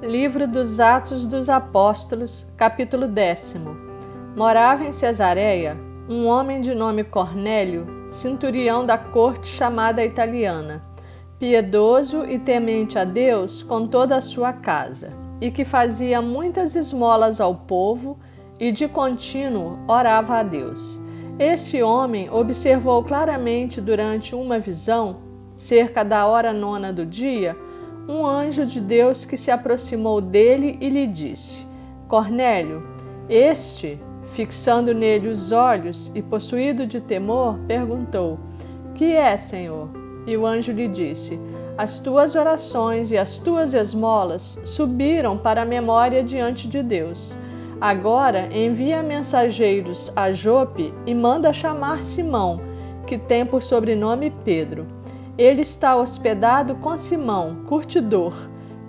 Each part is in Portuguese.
Livro dos Atos dos Apóstolos, capítulo 10. Morava em Cesareia um homem de nome Cornélio, centurião da corte chamada italiana, piedoso e temente a Deus com toda a sua casa, e que fazia muitas esmolas ao povo e de contínuo orava a Deus. Este homem observou claramente durante uma visão, cerca da hora 9 do dia, um anjo de Deus que se aproximou dele e lhe disse: Cornélio. Este, fixando nele os olhos e possuído de temor, perguntou: Que é, Senhor? E o anjo lhe disse: As tuas orações e as tuas esmolas subiram para a memória diante de Deus. Agora envia mensageiros a Jope e manda chamar Simão, que tem por sobrenome Pedro. Ele está hospedado com Simão, curtidor,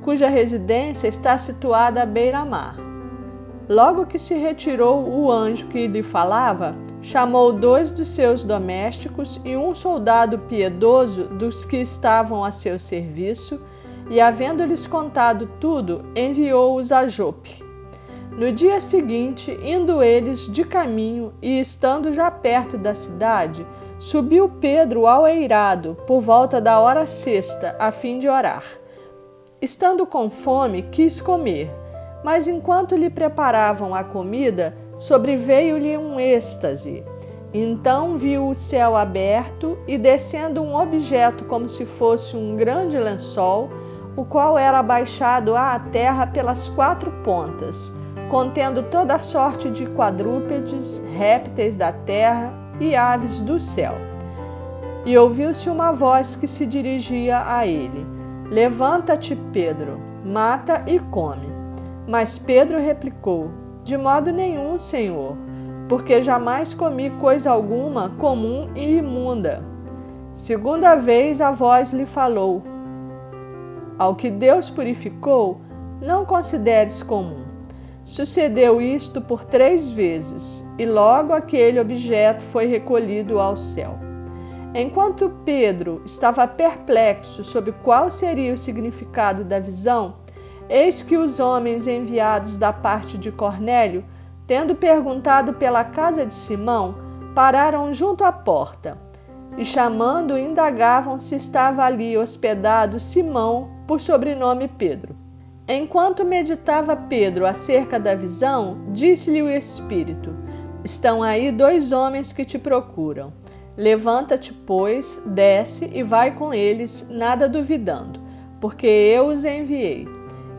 cuja residência está situada à beira-mar. Logo que se retirou o anjo que lhe falava, chamou 2 dos seus domésticos e um soldado piedoso dos que estavam a seu serviço, e, havendo-lhes contado tudo, enviou-os a Jope. No dia seguinte, indo eles de caminho e estando já perto da cidade, subiu Pedro ao eirado por volta da hora 6, a fim de orar. Estando com fome, quis comer, mas enquanto lhe preparavam a comida, sobreveio-lhe um êxtase. Então viu o céu aberto e descendo um objeto como se fosse um grande lençol, o qual era abaixado à terra pelas 4 pontas, contendo toda a sorte de quadrúpedes, répteis da terra e aves do céu. E ouviu-se uma voz que se dirigia a ele: Levanta-te, Pedro, mata e come. Mas Pedro replicou: De modo nenhum, Senhor, porque jamais comi coisa alguma comum e imunda. Segunda vez a voz lhe falou: Ao que Deus purificou, não consideres comum. Sucedeu isto por 3 vezes, e logo aquele objeto foi recolhido ao céu. Enquanto Pedro estava perplexo sobre qual seria o significado da visão, eis que os homens enviados da parte de Cornélio, tendo perguntado pela casa de Simão, pararam junto à porta, e chamando, indagavam se estava ali hospedado Simão, por sobrenome Pedro. Enquanto meditava Pedro acerca da visão, disse-lhe o Espírito: Estão aí 2 homens que te procuram. Levanta-te, pois, desce e vai com eles, nada duvidando, porque eu os enviei.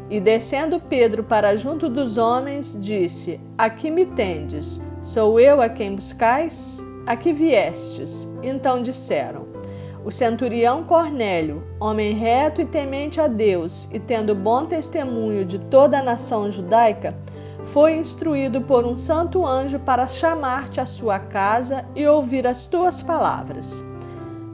E descendo Pedro para junto dos homens, disse: Aqui me tendes, sou eu a quem buscais? A que viestes? Então disseram: O centurião Cornélio, homem reto e temente a Deus, e tendo bom testemunho de toda a nação judaica, foi instruído por um santo anjo para chamar-te à sua casa e ouvir as tuas palavras.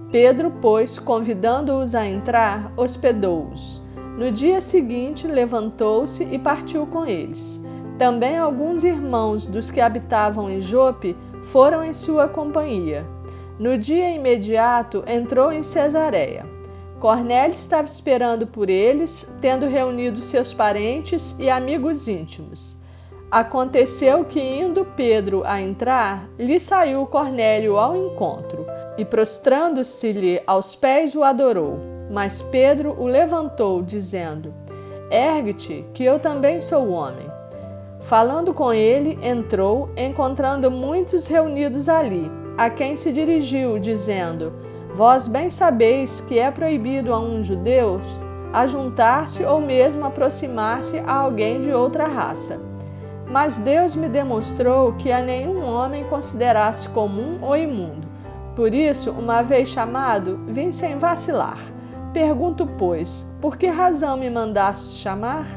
Pedro, pois, convidando-os a entrar, hospedou-os. No dia seguinte, levantou-se e partiu com eles. Também alguns irmãos dos que habitavam em Jope foram em sua companhia. No dia imediato, entrou em Cesareia. Cornélio estava esperando por eles, tendo reunido seus parentes e amigos íntimos. Aconteceu que, indo Pedro a entrar, lhe saiu Cornélio ao encontro, e prostrando-se-lhe aos pés o adorou. Mas Pedro o levantou, dizendo: Ergue-te, que eu também sou homem. Falando com ele, entrou, encontrando muitos reunidos ali, a quem se dirigiu, dizendo: Vós bem sabeis que é proibido a um judeu ajuntar-se ou mesmo aproximar-se a alguém de outra raça. Mas Deus me demonstrou que a nenhum homem considerasse comum ou imundo. Por isso, uma vez chamado, vim sem vacilar. Pergunto, pois, por que razão me mandaste chamar?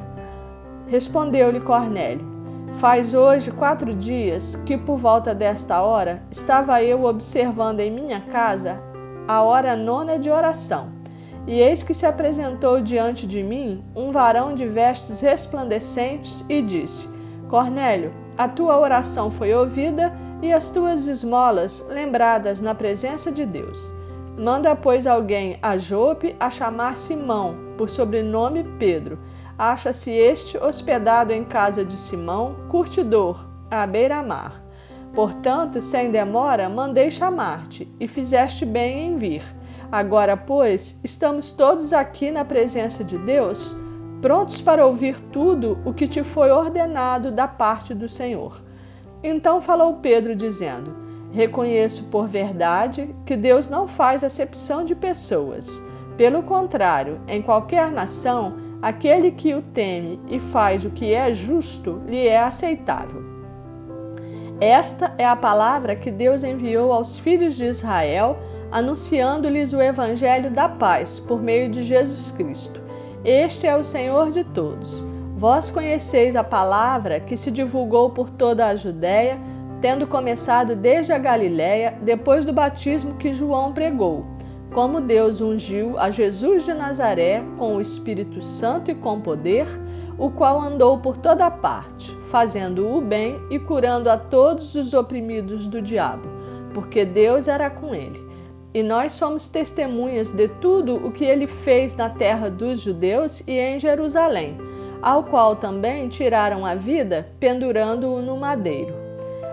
Respondeu-lhe Cornélio: Faz hoje 4 dias que, por volta desta hora, estava eu observando em minha casa a hora 9 de oração. E eis que se apresentou diante de mim um varão de vestes resplandecentes e disse: Cornélio, a tua oração foi ouvida e as tuas esmolas lembradas na presença de Deus. Manda, pois, alguém a Jope a chamar Simão, por sobrenome Pedro, acha-se este hospedado em casa de Simão, curtidor, à beira-mar. Portanto, sem demora, mandei chamar-te, e fizeste bem em vir. Agora, pois, estamos todos aqui na presença de Deus, prontos para ouvir tudo o que te foi ordenado da parte do Senhor. Então falou Pedro, dizendo: reconheço por verdade que Deus não faz acepção de pessoas. Pelo contrário, em qualquer nação, aquele que o teme e faz o que é justo lhe é aceitável. Esta é a palavra que Deus enviou aos filhos de Israel, anunciando-lhes o evangelho da paz por meio de Jesus Cristo. Este é o Senhor de todos. Vós conheceis a palavra que se divulgou por toda a Judéia, tendo começado desde a Galiléia, depois do batismo que João pregou, como Deus ungiu a Jesus de Nazaré com o Espírito Santo e com poder, o qual andou por toda parte, fazendo o bem e curando a todos os oprimidos do diabo, porque Deus era com ele. E nós somos testemunhas de tudo o que ele fez na terra dos judeus e em Jerusalém, ao qual também tiraram a vida, pendurando-o no madeiro.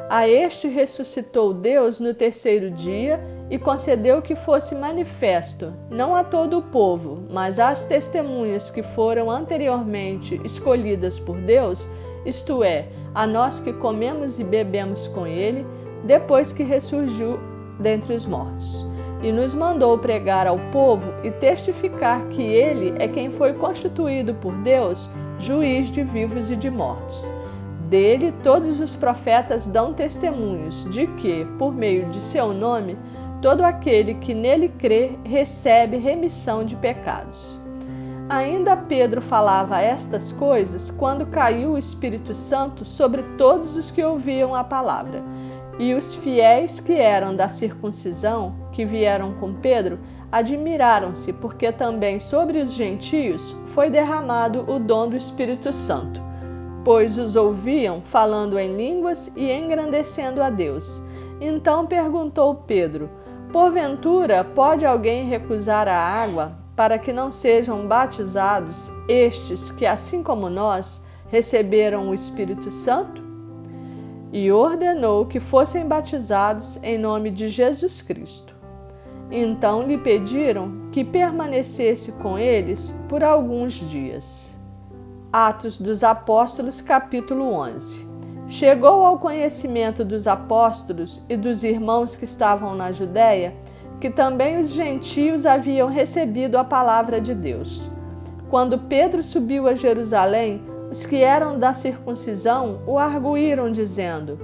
A este ressuscitou Deus no terceiro dia e concedeu que fosse manifesto, não a todo o povo, mas às testemunhas que foram anteriormente escolhidas por Deus, isto é, a nós que comemos e bebemos com ele, depois que ressurgiu dentre os mortos. E nos mandou pregar ao povo e testificar que ele é quem foi constituído por Deus, juiz de vivos e de mortos. Dele todos os profetas dão testemunhos de que, por meio de seu nome, todo aquele que nele crê recebe remissão de pecados. Ainda Pedro falava estas coisas quando caiu o Espírito Santo sobre todos os que ouviam a palavra. E os fiéis que eram da circuncisão, que vieram com Pedro, admiraram-se, porque também sobre os gentios foi derramado o dom do Espírito Santo, pois os ouviam falando em línguas e engrandecendo a Deus. Então perguntou Pedro: porventura pode alguém recusar a água para que não sejam batizados estes que, assim como nós, receberam o Espírito Santo? E ordenou que fossem batizados em nome de Jesus Cristo. Então lhe pediram que permanecesse com eles por alguns dias. Atos dos Apóstolos, capítulo 11. Chegou ao conhecimento dos apóstolos e dos irmãos que estavam na Judéia que também os gentios haviam recebido a palavra de Deus. Quando Pedro subiu a Jerusalém, os que eram da circuncisão o arguíram, dizendo: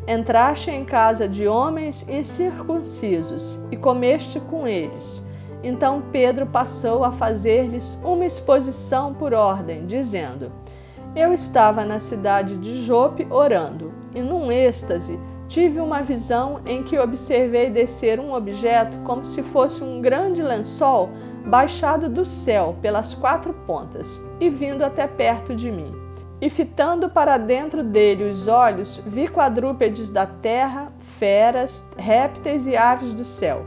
entraste em casa de homens incircuncisos e comeste com eles. Então Pedro passou a fazer-lhes uma exposição por ordem, dizendo: eu estava na cidade de Jope orando, e num êxtase tive uma visão em que observei descer um objeto como se fosse um grande lençol baixado do céu pelas quatro pontas e vindo até perto de mim. E fitando para dentro dele os olhos, vi quadrúpedes da terra, feras, répteis e aves do céu.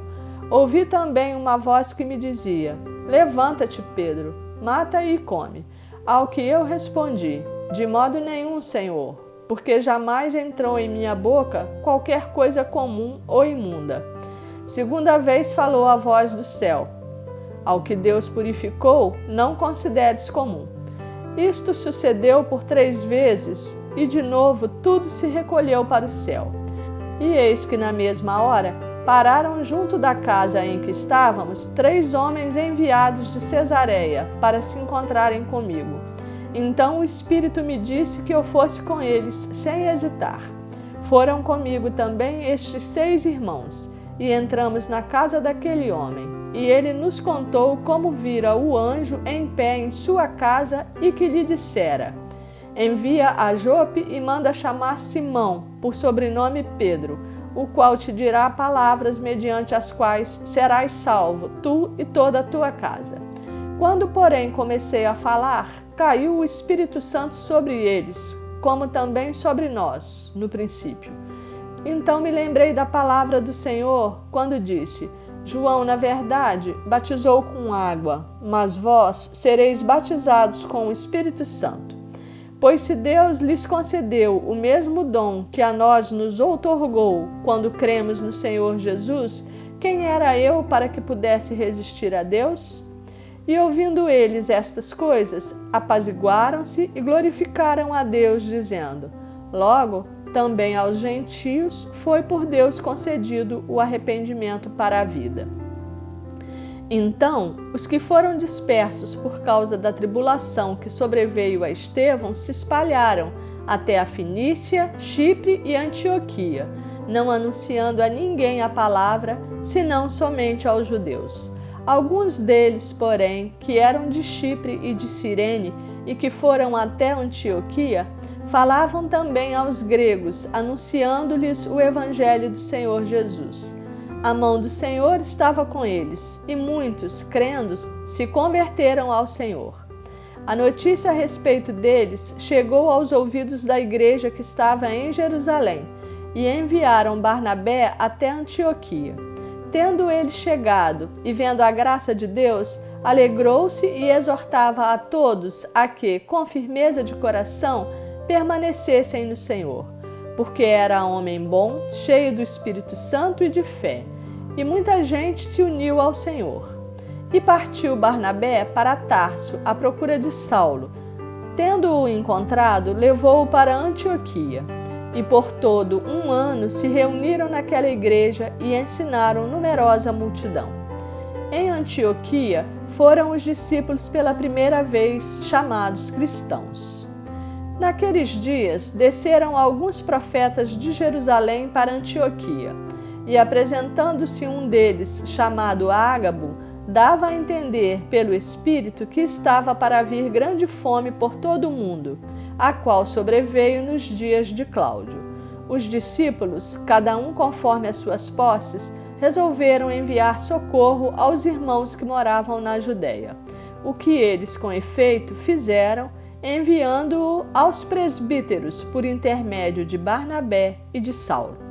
Ouvi também uma voz que me dizia: levanta-te, Pedro, mata e come. Ao que eu respondi: de modo nenhum, Senhor, porque jamais entrou em minha boca qualquer coisa comum ou imunda. Segunda vez falou a voz do céu: ao que Deus purificou, não consideres comum. Isto sucedeu por 3 vezes, e de novo tudo se recolheu para o céu. E eis que na mesma hora pararam junto da casa em que estávamos 3 homens enviados de Cesareia para se encontrarem comigo. Então o Espírito me disse que eu fosse com eles sem hesitar. Foram comigo também estes 6 irmãos, e entramos na casa daquele homem. E ele nos contou como vira o anjo em pé em sua casa e que lhe dissera: envia a Jope e manda chamar Simão, por sobrenome Pedro, o qual te dirá palavras mediante as quais serás salvo, tu e toda a tua casa. Quando, porém, comecei a falar, caiu o Espírito Santo sobre eles, como também sobre nós, no princípio. Então me lembrei da palavra do Senhor, quando disse: João, na verdade, batizou com água, mas vós sereis batizados com o Espírito Santo. Pois se Deus lhes concedeu o mesmo dom que a nós nos outorgou quando cremos no Senhor Jesus, quem era eu para que pudesse resistir a Deus? E ouvindo eles estas coisas, apaziguaram-se e glorificaram a Deus, dizendo: Logo, também aos gentios foi por Deus concedido o arrependimento para a vida. Então, os que foram dispersos por causa da tribulação que sobreveio a Estevão se espalharam até a Fenícia, Chipre e Antioquia, não anunciando a ninguém a palavra, senão somente aos judeus. Alguns deles, porém, que eram de Chipre e de Cirene e que foram até Antioquia, falavam também aos gregos, anunciando-lhes o evangelho do Senhor Jesus. A mão do Senhor estava com eles, e muitos, crendo, se converteram ao Senhor. A notícia a respeito deles chegou aos ouvidos da igreja que estava em Jerusalém, e enviaram Barnabé até Antioquia. Tendo ele chegado e vendo a graça de Deus, alegrou-se e exortava a todos a que, com firmeza de coração, permanecessem no Senhor, porque era homem bom, cheio do Espírito Santo e de fé, e muita gente se uniu ao Senhor. E partiu Barnabé para Tarso à procura de Saulo. Tendo-o encontrado, levou-o para Antioquia. E por todo um ano se reuniram naquela igreja e ensinaram numerosa multidão. Em Antioquia foram os discípulos pela primeira vez chamados cristãos. Naqueles dias desceram alguns profetas de Jerusalém para Antioquia, e apresentando-se um deles, chamado Ágabo, dava a entender pelo Espírito que estava para vir grande fome por todo o mundo, a qual sobreveio nos dias de Cláudio. Os discípulos, cada um conforme as suas posses, resolveram enviar socorro aos irmãos que moravam na Judéia, o que eles, com efeito, fizeram, enviando-o aos presbíteros por intermédio de Barnabé e de Saulo.